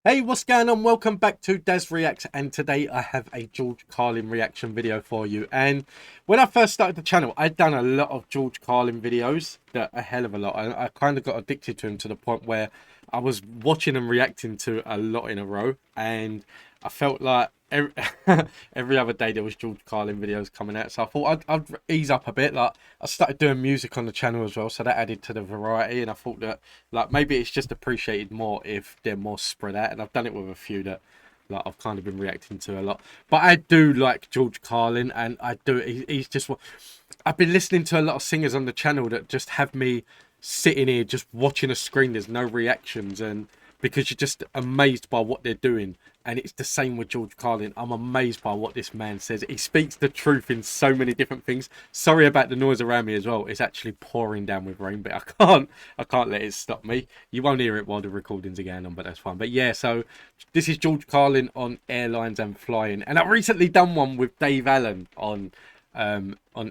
Hey, what's going on? Welcome back to Daz Reacts, and today I have a George Carlin reaction video for you. And when I first started the channel, I'd done a lot of George Carlin videos, a hell of a lot. I kind of got addicted to him to the point where I was watching and reacting to a lot in a row, and I felt like every other day there was George Carlin videos coming out. So I thought I'd ease up a bit. Like, I started doing music on the channel as well, so that added to the variety. And I thought that like maybe it's just appreciated more if they're more spread out. And I've done it with a few that like I've kind of been reacting to a lot. But I do like George Carlin, and I do. He's just what I've been listening to a lot of singers on the channel that just have me sitting here just watching a screen. There's no reactions, and because you're just amazed by what they're doing. And it's the same with George Carlin. I'm amazed by what this man says. He speaks the truth in so many different things. Sorry about the noise around me as well. It's actually pouring down with rain, but I can't let it stop me. You won't hear it while the recordings are going on, but that's fine. But yeah, so this is George Carlin on Airlines and Flying. And I've recently done one with Dave Allen on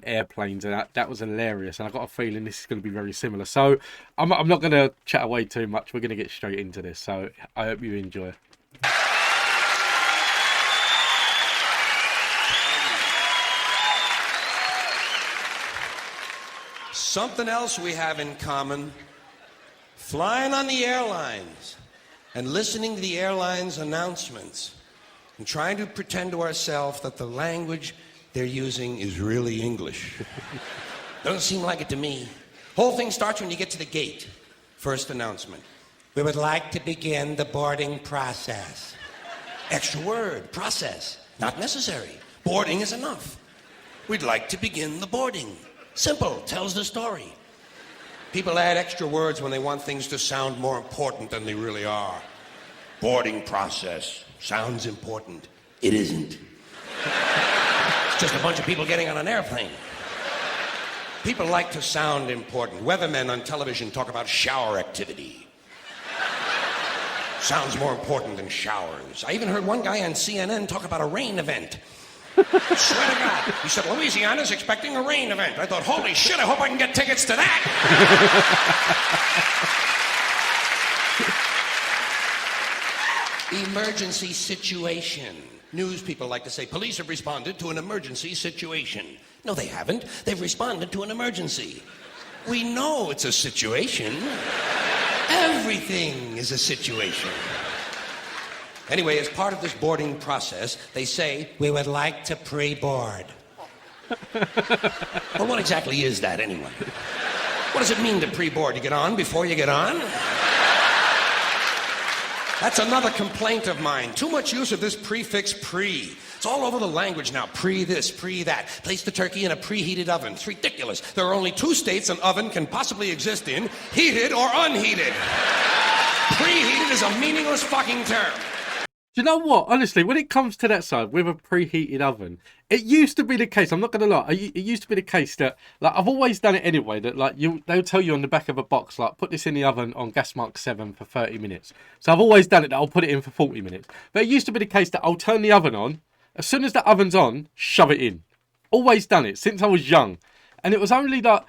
airplanes, and that was hilarious. And I got a feeling this is going to be very similar. So I'm not going to chat away too much. We're going to get straight into this. So I hope you enjoy. Something else we have in common, flying on the airlines and listening to the airlines announcements and trying to pretend to ourselves that the language they're using is really English. Doesn't seem like it to me. Whole thing starts when you get to the gate. First announcement. We would like to begin the boarding process. Extra word, process. Not necessary. Boarding is enough. We'd like to begin the boarding. Simple, tells the story. People add extra words when they want things to sound more important than they really are. Boarding process sounds important. It isn't. It's just a bunch of people getting on an airplane. People like to sound important. Weathermen on television talk about shower activity. Sounds more important than showers. I even heard one guy on CNN talk about a rain event. Swear to God. He said, Louisiana's expecting a rain event. I thought, holy shit, I hope I can get tickets to that. Emergency situation. News people like to say, police have responded to an emergency situation. No, they haven't. They've responded to an emergency. We know it's a situation. Everything is a situation. Anyway, as part of this boarding process, they say, we would like to pre-board. Well, what exactly is that anyway? What does it mean to pre-board? You get on before you get on? That's another complaint of mine. Too much use of this prefix pre. It's all over the language now. Pre this, pre that. Place the turkey in a preheated oven. It's ridiculous. There are only two states an oven can possibly exist in, heated or unheated. Preheated is a meaningless fucking term. Do you know what? Honestly, when it comes to that side with a preheated oven, it used to be the case. I'm not going to lie. It used to be the case that, like, I've always done it anyway. That, like, they'll tell you on the back of a box, like, put this in the oven on gas mark 7 for 30 minutes. So I've always done it that I'll put it in for 40 minutes. But it used to be the case that I'll turn the oven on. As soon as the oven's on, shove it in. Always done it since I was young. And it was only that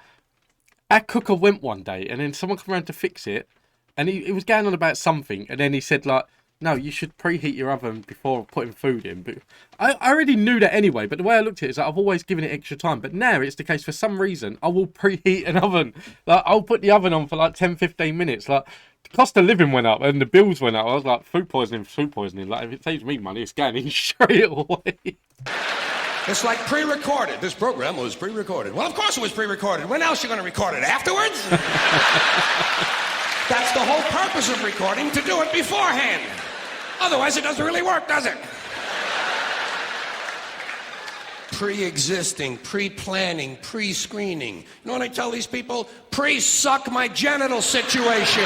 our cooker went one day, and then someone came around to fix it, and he was going on about something, and then he said, like, no, you should preheat your oven before putting food in. But I already knew that anyway. But the way I looked at it is like I've always given it extra time. But now it's the case for some reason I will preheat an oven. Like, I'll put the oven on for like 10-15 minutes. Like, the cost of living went up and the bills went up. I was like, food poisoning. Like, if it saves me money, it's going in straight away. It's like pre-recorded. This program was pre-recorded. Well, of course it was pre-recorded. When else are you going to record it? Afterwards? That's the whole purpose of recording, to do it beforehand. Otherwise, it doesn't really work, does it? Pre-existing, pre-planning, pre-screening. You know what I tell these people? Pre-suck my genital situation.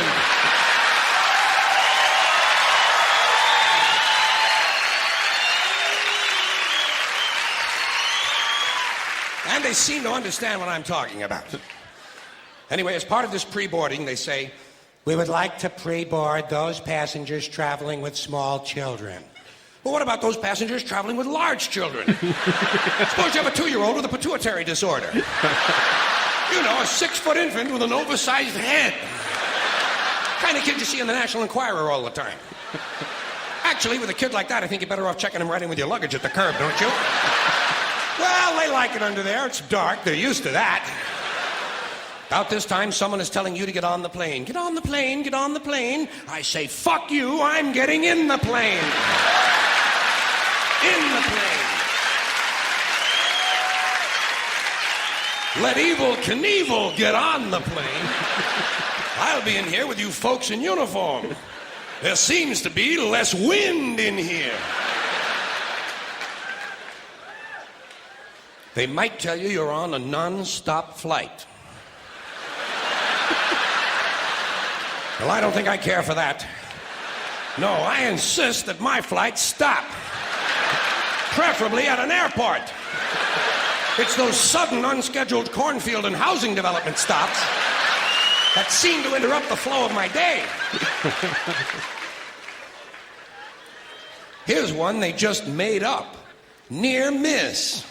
And they seem to understand what I'm talking about. Anyway, as part of this pre-boarding, they say, we would like to pre-board those passengers traveling with small children. Well, what about those passengers traveling with large children? Suppose you have a 2-year-old with a pituitary disorder. You know, a 6-foot infant with an oversized head. Kind of kid you see in the National Enquirer all the time. Actually, with a kid like that, I think you're better off checking him right in with your luggage at the curb, don't you? Well, they like it under there. It's dark. They're used to that. About this time, someone is telling you to get on the plane. Get on the plane, get on the plane. I say, fuck you, I'm getting in the plane. In the plane. Let Evel Knievel get on the plane. I'll be in here with you folks in uniform. There seems to be less wind in here. They might tell you you're on a non-stop flight. Well, I don't think I care for that. No, I insist that my flights stop. Preferably at an airport. It's those sudden, unscheduled cornfield and housing development stops that seem to interrupt the flow of my day. Here's one they just made up. Near miss.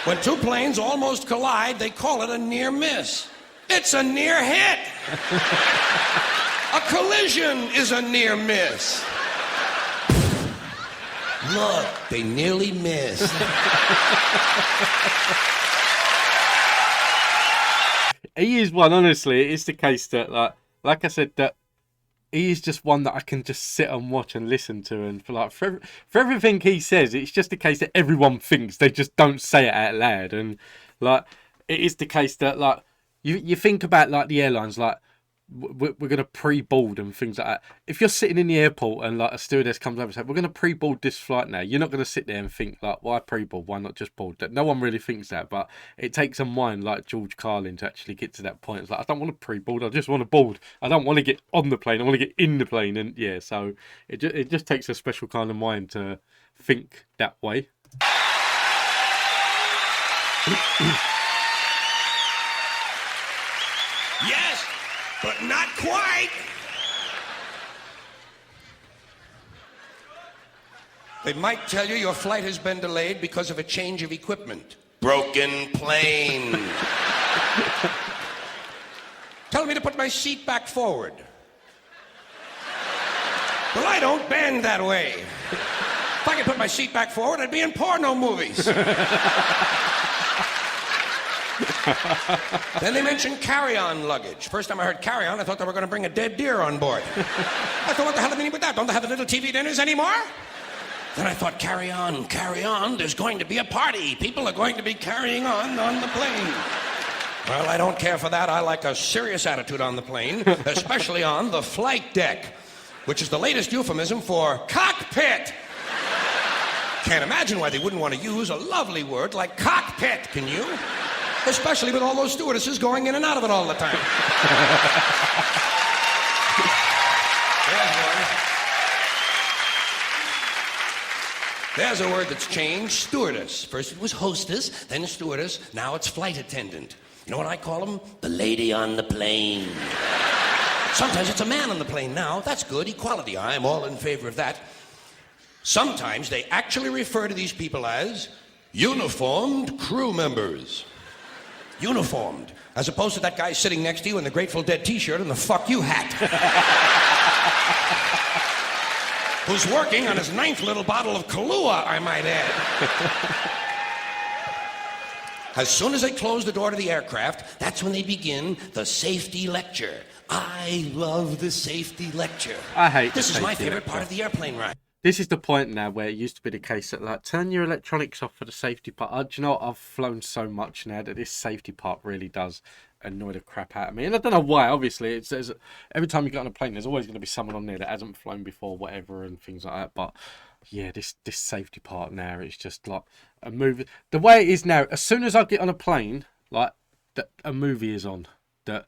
When two planes almost collide, they call it a near miss. It's a near hit. A collision is a near miss. Look, they nearly missed. He is one, honestly. It's the case that, like I said, that he is just one that I can just sit and watch and listen to, and for everything he says, it's just the case that everyone thinks, they just don't say it out loud. And like, it is the case that, like, you think about, like, the airlines, like, we're going to pre-board and things like that. If you're sitting in the airport and, like, a stewardess comes over and says, we're going to pre-board this flight now, you're not going to sit there and think, like, why pre-board, why not just board? That no one really thinks that, but it takes a mind like George Carlin to actually get to that point. It's like, I don't want to pre-board, I just want to board. I don't want to get on the plane, I want to get in the plane. And yeah, so it just takes a special kind of mind to think that way. Yes, but not quite. They might tell you your flight has been delayed because of a change of equipment. Broken plane. Tell me to put my seat back forward. Well, I don't bend that way. If I could put my seat back forward, I'd be in porno movies. Then they mentioned carry-on luggage. First time I heard carry-on, I thought they were going to bring a dead deer on board. I thought, what the hell do they mean with that? Don't they have the little TV dinners anymore? Then I thought, carry on, there's going to be a party. People are going to be carrying on the plane. Well, I don't care for that. I like a serious attitude on the plane, especially on the flight deck, which is the latest euphemism for cockpit. Can't imagine why they wouldn't want to use a lovely word like cockpit, can you? Especially with all those stewardesses going in and out of it all the time. There's a word that's changed, stewardess. First it was hostess, then stewardess, now it's flight attendant. You know what I call them? The lady on the plane. Sometimes it's a man on the plane now. That's good, equality. I'm all in favor of that. Sometimes they actually refer to these people as uniformed crew members. Uniformed, as opposed to that guy sitting next to you in the Grateful Dead t-shirt and the fuck you hat. Who's working on his 9th little bottle of Kahlua, I might add. As soon as they close the door to the aircraft, that's when they begin the safety lecture. I love the safety lecture. I hate this. Is my favorite lecture. part of the airplane ride. This is the point now where it used to be the case that, like, turn your electronics off for the safety part. Do you know what? I've flown so much now that this safety part really does annoy the crap out of me. And I don't know why, obviously. There's every time you get on a plane, there's always going to be someone on there that hasn't flown before, whatever, and things like that. But yeah, this safety part now, it's just like a movie. The way it is now, as soon as I get on a plane, like, a movie is on. That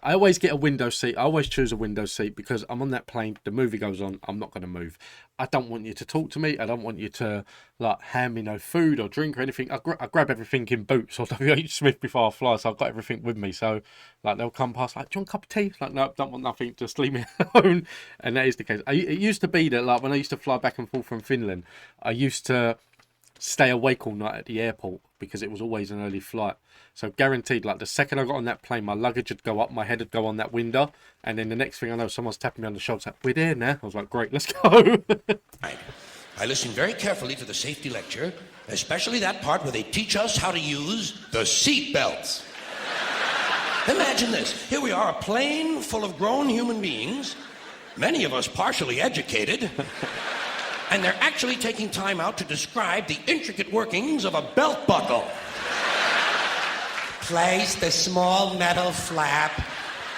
I always get a window seat. I always choose a window seat because I'm on that plane. The movie goes on. I'm not going to move. I don't want you to talk to me. I don't want you to, like, hand me no food or drink or anything. I grab everything in Boots or WH Smith before I fly, so I've got everything with me. So, like, they'll come past, like, do you want a cup of tea? Like, no, don't want nothing. Just leave me alone. And that is the case. It used to be that, like, when I used to fly back and forth from Finland, I used to stay awake all night at the airport because it was always an early flight. So guaranteed, like the second I got on that plane, my luggage would go up, my head would go on that window, and then the next thing I know, someone's tapping me on the shoulder, like, we're there now. I was like, great, let's go. I listened very carefully to the safety lecture, especially that part where they teach us how to use the seatbelts. Imagine this. Here we are, a plane full of grown human beings, many of us partially educated, and they're actually taking time out to describe the intricate workings of a belt buckle. Place the small metal flap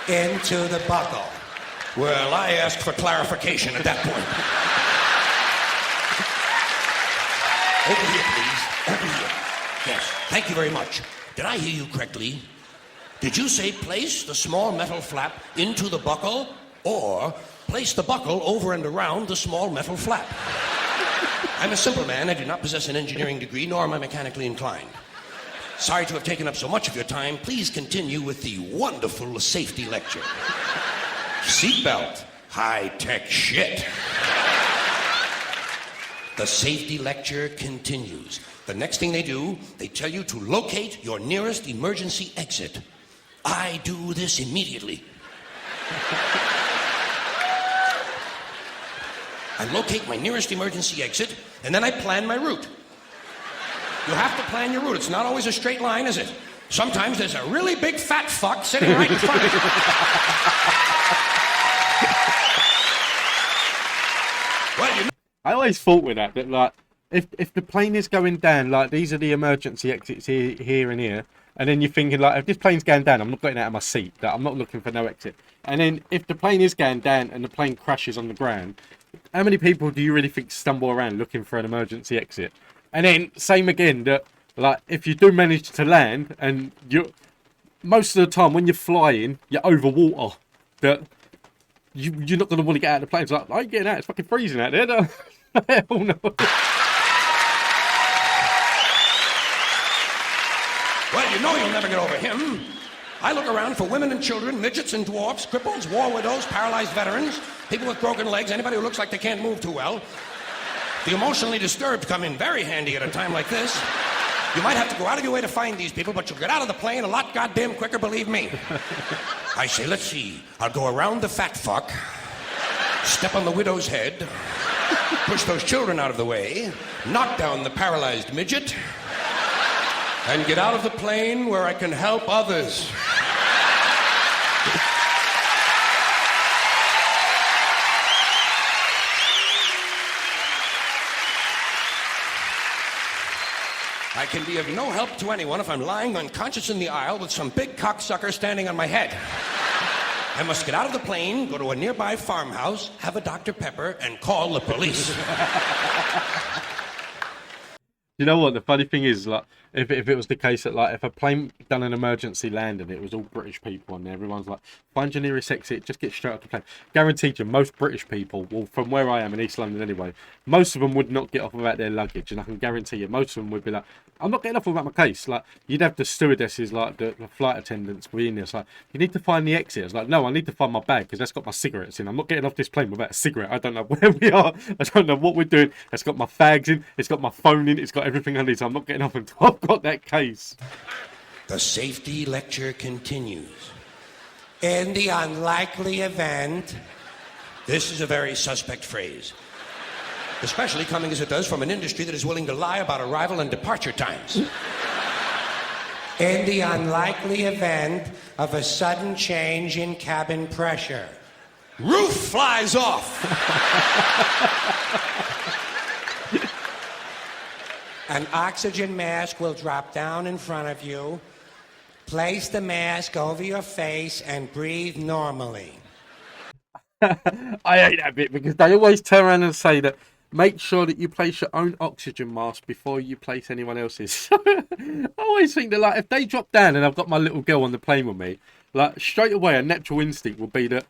into the buckle. Well, I asked for clarification at that point. Over here, please. Over here. Yes, thank you very much. Did I hear you correctly? Did you say place the small metal flap into the buckle, or place the buckle over and around the small metal flap? I'm a simple man. I do not possess an engineering degree, nor am I mechanically inclined. Sorry to have taken up so much of your time. Please continue with the wonderful safety lecture. Seatbelt. High-tech shit. The safety lecture continues. The next thing they do, they tell you to locate your nearest emergency exit. I do this immediately. I locate my nearest emergency exit, and then I plan my route. You have to plan your route. It's not always a straight line, is it? Sometimes there's a really big fat fuck sitting right in front of you. Well, you know. I always thought with that like, if the plane is going down, like these are the emergency exits here and here, and then you're thinking like, if this plane's going down, I'm not getting out of my seat. Like, I'm not looking for no exit. And then if the plane is going down and the plane crashes on the ground, how many people do you really think stumble around looking for an emergency exit? And then same again, that like if you do manage to land, and you most of the time when you're flying, you're over water, that you're not going to want to get out of the plane. It's like, I ain't getting out, it's fucking freezing out there. No. Hell no. Well, you know you'll never get over him. I look around for women and children, midgets and dwarfs, cripples, war widows, paralyzed veterans, people with broken legs, anybody who looks like they can't move too well. The emotionally disturbed come in very handy at a time like this. You might have to go out of your way to find these people, but you'll get out of the plane a lot goddamn quicker, believe me. I say, let's see. I'll go around the fat fuck, step on the widow's head, push those children out of the way, knock down the paralyzed midget, and get out of the plane where I can help others. I can be of no help to anyone if I'm lying unconscious in the aisle with some big cocksucker standing on my head. I must get out of the plane, go to a nearby farmhouse, have a Dr. Pepper, and call the police. You know what? The funny thing is, like, if it was the case that, like, if a plane done an emergency landing, it was all British people and everyone's like, find your nearest exit, just get straight off the plane. Guaranteed you, most British people, well, from where I am in East London anyway, most of them would not get off without their luggage, and I can guarantee you, most of them would be like, I'm not getting off without my case. Like, you'd have the stewardesses, like the flight attendants, being there. It's like, you need to find the exit. It's like, no, I need to find my bag because that's got my cigarettes in. I'm not getting off this plane without a cigarette. I don't know where we are. I don't know what we're doing. It's got my fags in. It's got my phone in. It's got everything I need. So I'm not getting off until I've got that case. The safety lecture continues. In the unlikely event, this is a very suspect phrase, especially coming as it does from an industry that is willing to lie about arrival and departure times. In the unlikely event of a sudden change in cabin pressure, roof flies off. An oxygen mask will drop down in front of you. Place the mask over your face and breathe normally. I hate that bit because they always turn around and say that make sure that you place your own oxygen mask before you place anyone else's. I always think that, like, if they drop down and I've got my little girl on the plane with me, like, straight away a natural instinct would be that,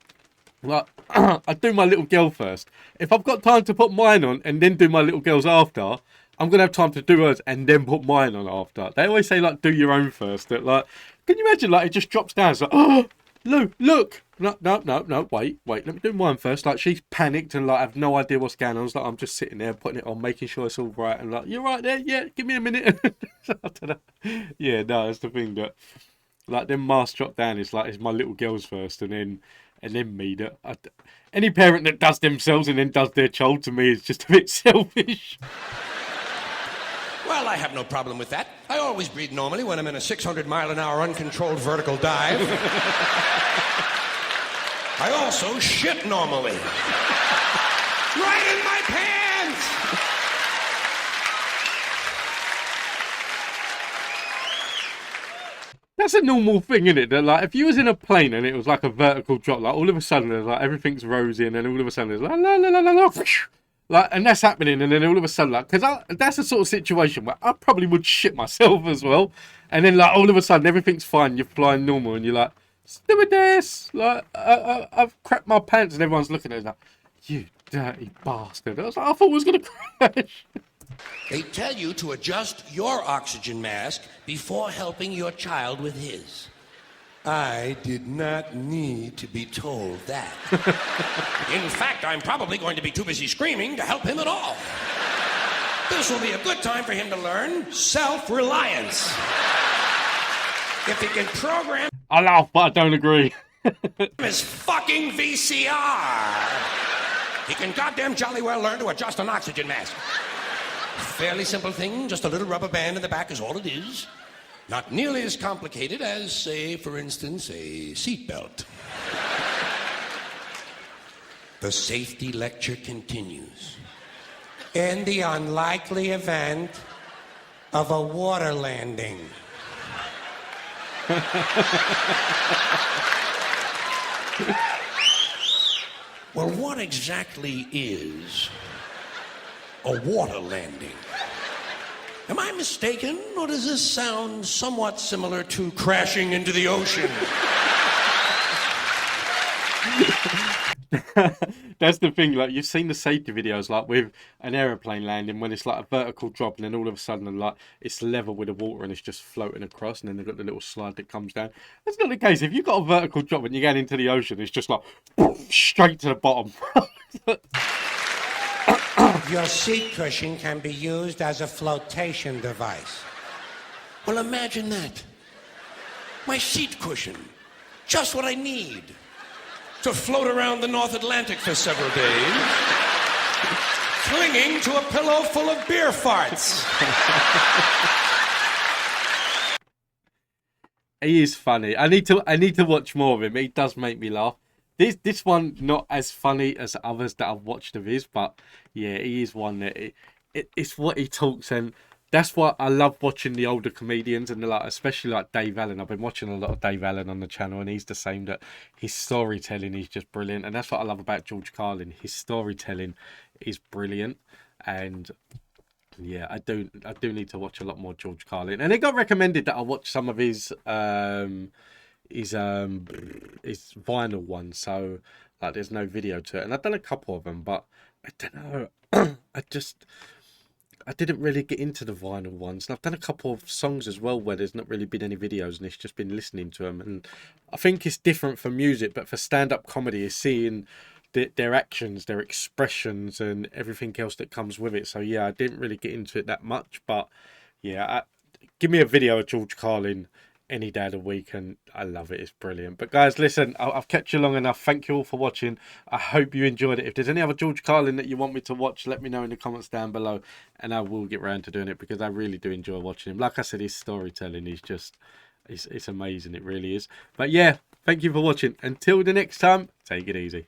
like, I do my little girl first. If I've got time to put mine on and then do my little girl's after, I'm going to have time to do hers and then put mine on after. They always say, like, do your own first. That, like, can you imagine, like, it just drops down. It's like, oh, Lou, look. No, no, no, no, wait. Let me do mine first. Like, she's panicked and, like, I have no idea what's going on. It's like, I'm just sitting there putting it on, making sure it's all right. And, like, you're right there? Yeah, give me a minute. I don't know. Yeah, no, that's the thing that, like, then masks drop down. It's like, it's my little girls first and then me. Any parent that does themselves and then does their child, to me, is just a bit selfish. Well, I have no problem with that. I always breathe normally when I'm in a 600-mile-an-hour uncontrolled vertical dive. I also shit normally. Right in my pants! That's a normal thing, isn't it? That, like, if you was in a plane and it was like a vertical drop, like, all of a sudden there's like everything's rosy, and then all of a sudden there's like la la la la la, like, and that's happening, and then all of a sudden, like, because that's the sort of situation where I probably would shit myself as well, and then, like, all of a sudden everything's fine, you're flying normal, and you're like, stewardess, like, I've crapped my pants, and everyone's looking at it like, you dirty bastard. I was like, I thought I was gonna crash. They tell you to adjust your oxygen mask before helping your child with his. I did not need to be told that. In fact, I'm probably going to be too busy screaming to help him at all. This will be a good time for him to learn self-reliance. If he can program I laugh, but I don't agree. his fucking VCR, he can goddamn jolly well learn to adjust an oxygen mask. Fairly simple thing, just a little rubber band in the back is all it is. Not nearly as complicated as, say, for instance, a seatbelt. The safety lecture continues. In the unlikely event of a water landing. Well, what exactly is a water landing? Am I mistaken, or does this sound somewhat similar to crashing into the ocean? That's the thing, like, you've seen the safety videos, like, with an aeroplane landing, when it's like a vertical drop, and then all of a sudden, like, it's level with the water and it's just floating across, and then they've got the little slide that comes down. That's not the case. If you've got a vertical drop and you're going into the ocean, it's just like straight to the bottom. Your seat cushion can be used as a flotation device. Well, imagine that. My seat cushion. Just what I need to float around the North Atlantic for several days, clinging to a pillow full of beer farts. He is funny. I need to watch more of him. He does make me laugh. This one not as funny as others that I've watched of his, but yeah, he is one that it's what he talks, and that's why I love watching the older comedians, and like, especially like Dave Allen. I've been watching a lot of Dave Allen on the channel, and he's the same. That his storytelling is just brilliant, and that's what I love about George Carlin. His storytelling is brilliant, and yeah, I do need to watch a lot more George Carlin. And it got recommended that I watch some of his vinyl one, so like there's no video to it, and I've done a couple of them, but I don't know. I didn't really get into the vinyl ones, and I've done a couple of songs as well where there's not really been any videos, and it's just been listening to them. And I think it's different for music, but for stand-up comedy, is seeing their actions, their expressions, and everything else that comes with it. So yeah, I didn't really get into it that much, but yeah, give me a video of George Carlin any day of the week, and I love it. It's brilliant. But guys, listen, I've kept you long enough. Thank you all for watching. I hope you enjoyed it. If there's any other George Carlin that you want me to watch, let me know in the comments down below, and I will get around to doing it, because I really do enjoy watching him. Like I said, his storytelling is just, it's amazing. It really is. But yeah, thank you for watching. Until the next time, take it easy.